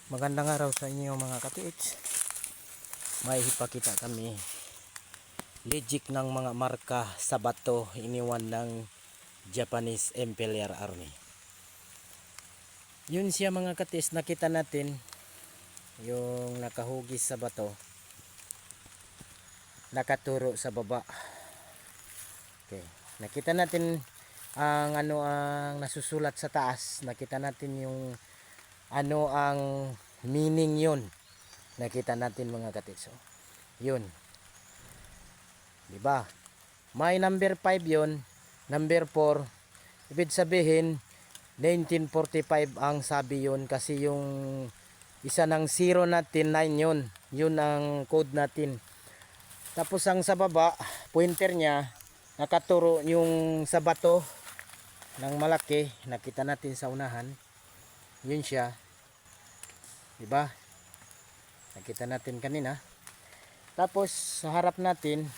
Magandang araw sa inyo mga katiits. May ipakita kami legit ng mga marka sa bato iniwan ng Japanese Imperial Army. Yun siya mga katiits, nakita natin yung nakahugis sa bato, nakaturo sa baba. Okay. Nakita natin ang ang nasusulat sa taas. Nakita natin yung ang meaning yun. Nakita natin mga katiits. So, yun. Diba? May number 5 yun. Number 4. Ibig sabihin, 1945 ang sabi yun. Kasi yung isa ng 0 natin, 9 yun. Yun ang code natin. Tapos ang sa baba, pointer niya, nakaturo yung sa bato ng malaki. Nakita natin sa unahan. Yun siya. Diba? Nakita natin kanina. Tapos sa harap natin,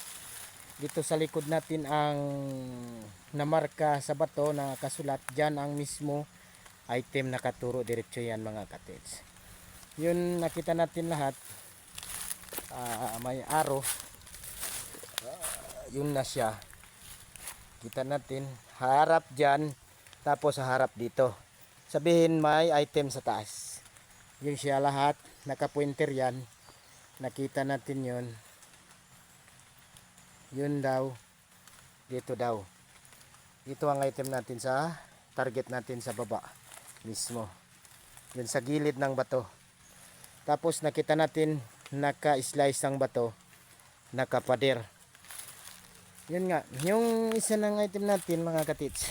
dito sa likod natin ang namarka sa bato na kasulat. Diyan ang mismo item nakaturo. Diretso yan mga katiits. Yun nakita natin lahat. May arrow. Yun na siya. Kita natin. Harap dyan. Tapos sa harap dito. Sabihin may item sa taas. Yun siya lahat. Nakapointer yan. Nakita natin yun. Yun daw. Dito daw. Ito ang item natin sa target natin sa baba. Mismo. Yun sa gilid ng bato. Tapos nakita natin naka-slice ang bato. Nakapader. Yun nga. Yung isa ng item natin mga katits.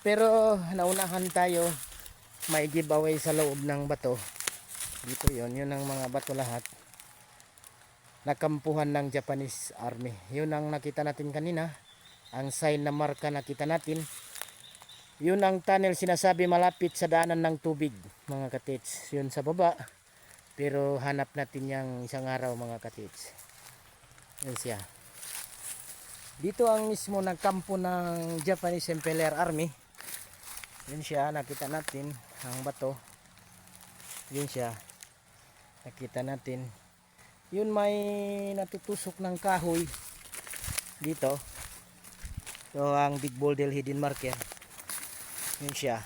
Pero naunahan tayo. May giveaway sa loob ng bato. Dito yun ang mga bato lahat. Nakampuhan ng Japanese Army. Yun ang nakita natin kanina. Ang sign na marka nakita natin. Yun ang tunnel sinasabi malapit sa daanan ng tubig mga katits. Yun sa baba. Pero hanap natin yung isang araw mga katits. Yun siya. Dito ang mismo nagkampo ng Japanese Imperial Army. Yun siya, nakita natin ang bato. Yun siya. Nakita natin. Yun may natutusok ng kahoy dito. So ang big boulder hidden marker. Yun siya.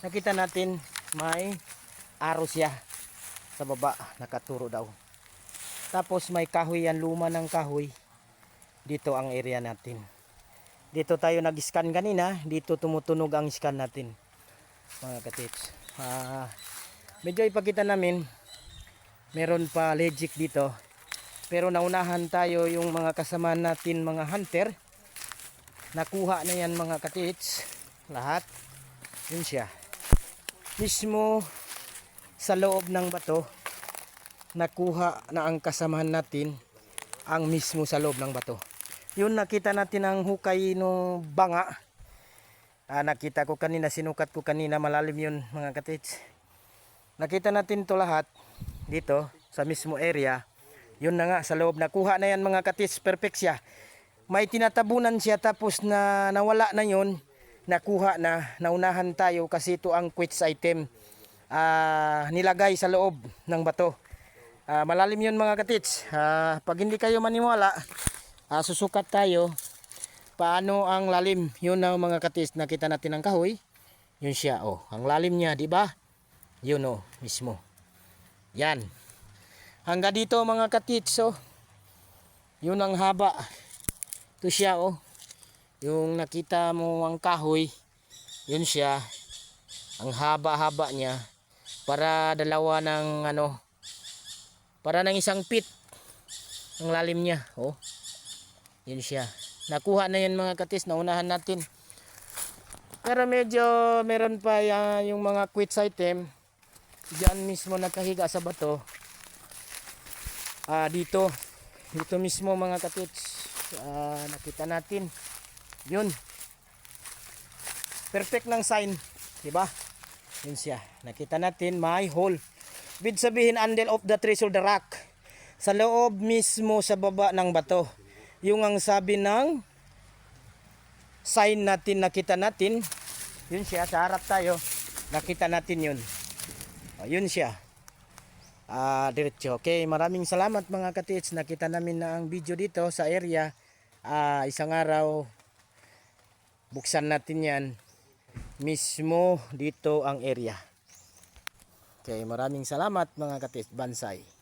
Nakita natin may arrow siya sa baba. Nakaturo daw. Tapos may kahoy yan. Luma ng kahoy. Dito ang area natin. Dito tayo nag-scan kanina. Dito tumutunog ang scan natin. Mga katits. Medyo ipakita namin. Meron pa legit dito. Pero naunahan tayo yung mga kasama natin mga hunter. Nakuha na yan mga katits. Lahat. Yun siya. Mismo sa loob ng bato. Nakuha na ang kasamahan natin. Ang mismo sa loob ng bato. Yun nakita natin ang hukay no banga. Nakita ko kanina, sinukat ko kanina, malalim yun mga katits. Nakita natin to lahat dito sa mismo area. Yun na nga sa loob, nakuha na yan mga katits, perfect siya. May tinatabunan siya tapos na nawala na yun. Nakuha na, naunahan tayo kasi ito ang quits item. Nilagay sa loob ng bato. Malalim yun mga katits. Pag hindi kayo maniwala, susukat tayo. Paano ang lalim? Yun ang mga katis, nakita natin ang kahoy. Yun siya, oh. Ang lalim niya, di ba? Yun, oh, mismo. Yan. Hanggang dito mga katits, oh. Yun ang haba. Ito siya, oh. Yung nakita mo ang kahoy, yun siya. Ang haba-haba niya. Para dalawa ng para ng isang feet. Ang lalim niya, oh. Yun siya. Nakuha na yan mga katis, naunahan natin. Pero medyo meron pa yung mga quits item. Diyan mismo nakahiga sa bato. Dito mismo mga katits. Nakita natin. Yun. Perfect ng sign. Diba? Yun siya. Nakita natin may hole. Ibig sabihin handle of the treasure the rock. Sa loob mismo sa baba ng bato. Yung ang sabi ng sign natin, nakita natin. Yun siya, sa harap tayo. Nakita natin yun. Yun siya. diretso. Okay, maraming salamat mga katits. Nakita namin na ang video dito sa area. Isang araw buksan natin yan mismo dito ang area. Okay, maraming salamat mga katits. Bansay.